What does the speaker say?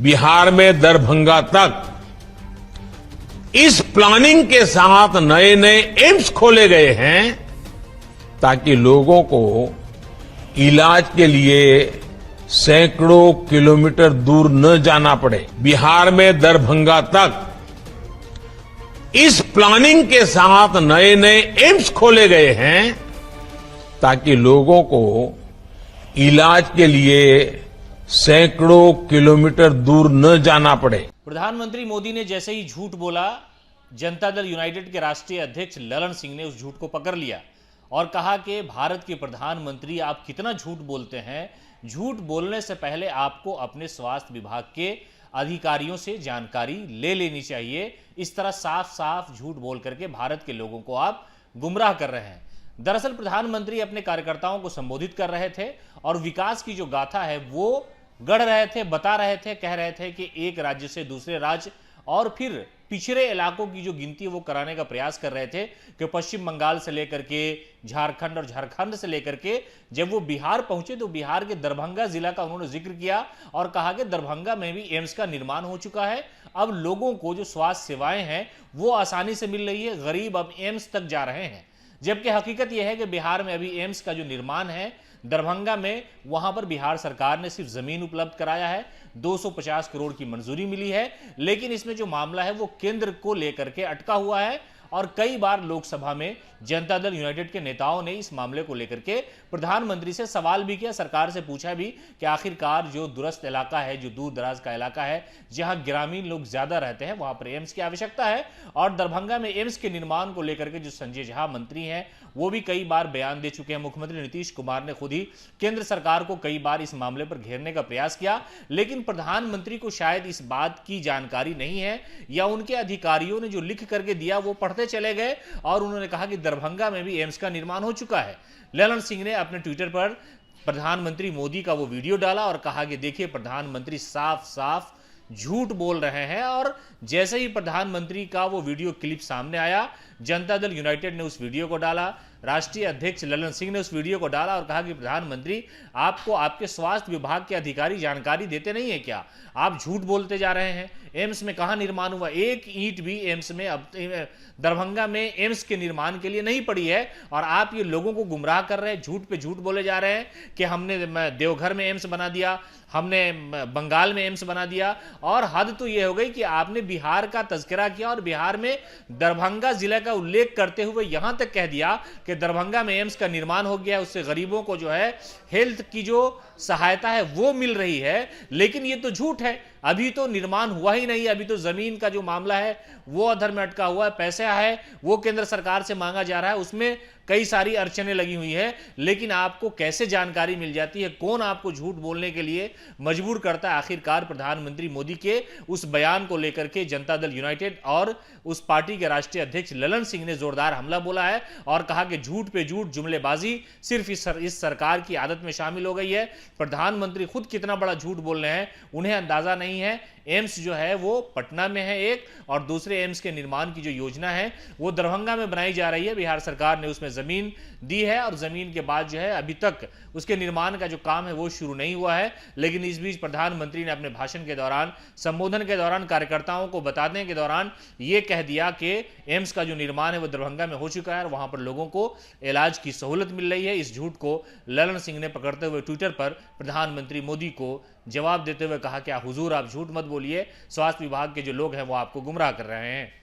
बिहार में दरभंगा तक इस प्लानिंग के साथ नए नए एम्स खोले गए हैं ताकि लोगों को इलाज के लिए सैकड़ों किलोमीटर दूर न जाना पड़े। बिहार में दरभंगा तक इस प्लानिंग के साथ नए नए एम्स खोले गए हैं ताकि लोगों को इलाज के लिए सैकड़ों किलोमीटर दूर न जाना पड़े। प्रधानमंत्री मोदी ने जैसे ही झूठ बोला, जनता दल यूनाइटेड के राष्ट्रीय अध्यक्ष ललन सिंह ने उस झूठ को पकड़ लिया और कहा कि भारत के प्रधानमंत्री आप कितना झूठ बोलते हैं। झूठ बोलने से पहले आपको अपने स्वास्थ्य विभाग के अधिकारियों से जानकारी ले लेनी चाहिए। इस तरह साफ साफ झूठ बोल करके भारत के लोगों को आप गुमराह कर रहे हैं। दरअसल प्रधानमंत्री अपने कार्यकर्ताओं को संबोधित कर रहे थे और विकास की जो गाथा है वो गढ़ रहे थे, बता रहे थे, कह रहे थे कि एक राज्य से दूसरे राज्य और फिर पिछड़े इलाकों की जो गिनती वो कराने का प्रयास कर रहे थे कि पश्चिम बंगाल से लेकर के झारखंड और झारखंड से लेकर के जब वो बिहार पहुंचे तो बिहार के दरभंगा जिला का उन्होंने जिक्र किया और कहा कि दरभंगा में भी एम्स का निर्माण हो चुका है। अब लोगों को जो स्वास्थ्य सेवाएं हैं वो आसानी से मिल रही है, गरीब अब एम्स तक जा रहे हैं। जबकि हकीकत यह है कि बिहार में अभी एम्स का जो निर्माण है दरभंगा में, वहां पर बिहार सरकार ने सिर्फ जमीन उपलब्ध कराया है, 250 करोड़ की मंजूरी मिली है, लेकिन इसमें जो मामला है वो केंद्र को लेकर के अटका हुआ है। और कई बार लोकसभा में जनता दल यूनाइटेड के नेताओं ने इस मामले को लेकर के प्रधानमंत्री से सवाल भी किया, सरकार से पूछा भी कि आखिरकार जो दूरस्थ इलाका है, जो दूर दराज का इलाका है, जहां ग्रामीण लोग ज्यादा रहते हैं, वहां पर एम्स की आवश्यकता है। और दरभंगा में एम्स के निर्माण को लेकर के जो संजय झा मंत्री हैं वो भी कई बार बयान दे चुके हैं। मुख्यमंत्री नीतीश कुमार ने खुद ही केंद्र सरकार को कई बार इस मामले पर घेरने का प्रयास किया, लेकिन प्रधानमंत्री को शायद इस बात की जानकारी नहीं है या उनके अधिकारियों ने जो लिख करके दिया वो पढ़ते चले गए और उन्होंने कहा कि दरभंगा में भी एम्स का निर्माण हो चुका है। ललन सिंह ने अपने ट्विटर पर प्रधानमंत्री मोदी का वो वीडियो डाला और कहा कि देखिए प्रधानमंत्री साफ साफ झूठ बोल रहे हैं। और जैसे ही प्रधानमंत्री का वो वीडियो क्लिप सामने आया, जनता दल यूनाइटेड ने उस वीडियो को डाला, राष्ट्रीय अध्यक्ष ललन सिंह ने उस वीडियो को डाला और कहा कि प्रधानमंत्री आपको आपके स्वास्थ्य विभाग के अधिकारी जानकारी देते नहीं है क्या? आप झूठ बोलते जा रहे हैं। एम्स में कहां निर्माण हुआ? एक ईंट भी एम्स में अब दरभंगा में एम्स के निर्माण के लिए नहीं पड़ी है और आप ये लोगों को गुमराह कर रहे हैं, झूठ पे झूठ बोले जा रहे हैं कि हमने देवघर में एम्स बना दिया, हमने बंगाल में एम्स बना दिया। और हद तो यह हो गई कि आपने बिहार का तस्करा किया और बिहार में दरभंगा जिले का उल्लेख करते हुए यहां तक कह दिया कि दरभंगा में एम्स का निर्माण हो गया, उससे गरीबों को जो है हेल्थ की जो सहायता है वो मिल रही है। लेकिन ये तो झूठ है, अभी तो निर्माण हुआ ही नहीं, अभी तो जमीन का जो मामला है वो अधर में अटका हुआ है, पैसा है वो केंद्र सरकार से मांगा जा रहा है, उसमें कई सारी अड़चनें लगी हुई है। लेकिन आपको कैसे जानकारी मिल जाती है? कौन आपको झूठ बोलने के लिए मजबूर करता है? आखिरकार प्रधानमंत्री मोदी के उस बयान को लेकर के जनता दल यूनाइटेड और उस पार्टी के राष्ट्रीय अध्यक्ष ललन सिंह ने जोरदार हमला बोला है और कहा कि झूठ पे झूठ, जुमलेबाजी सिर्फ इस सरकार की आदत में शामिल हो गई है। प्रधानमंत्री खुद कितना बड़ा झूठ बोल रहे हैं उन्हें अंदाजा नहीं है। एम्स जो है वो पटना में है एक, और दूसरे एम्स के निर्माण की जो योजना है वो दरभंगा में बनाई जा रही है। बिहार सरकार ने उसमें जमीन दी है और जमीन के बाद जो है अभी तक उसके निर्माण का जो काम है वो शुरू नहीं हुआ है। लेकिन इस बीच प्रधानमंत्री ने अपने भाषण के दौरान, संबोधन के दौरान, कार्यकर्ताओं को बताने के दौरान ये कह दिया कि एम्स का जो निर्माण है वो दरभंगा में हो चुका है और वहां पर लोगों को इलाज की सहूलत मिल रही है। इस झूठ को ललन सिंह ने पकड़ते हुए ट्विटर पर प्रधानमंत्री मोदी को जवाब देते हुए कहा कि हुजूर आप झूठ मत बोलिए, स्वास्थ्य विभाग के जो लोग हैं वो आपको गुमराह कर रहे हैं।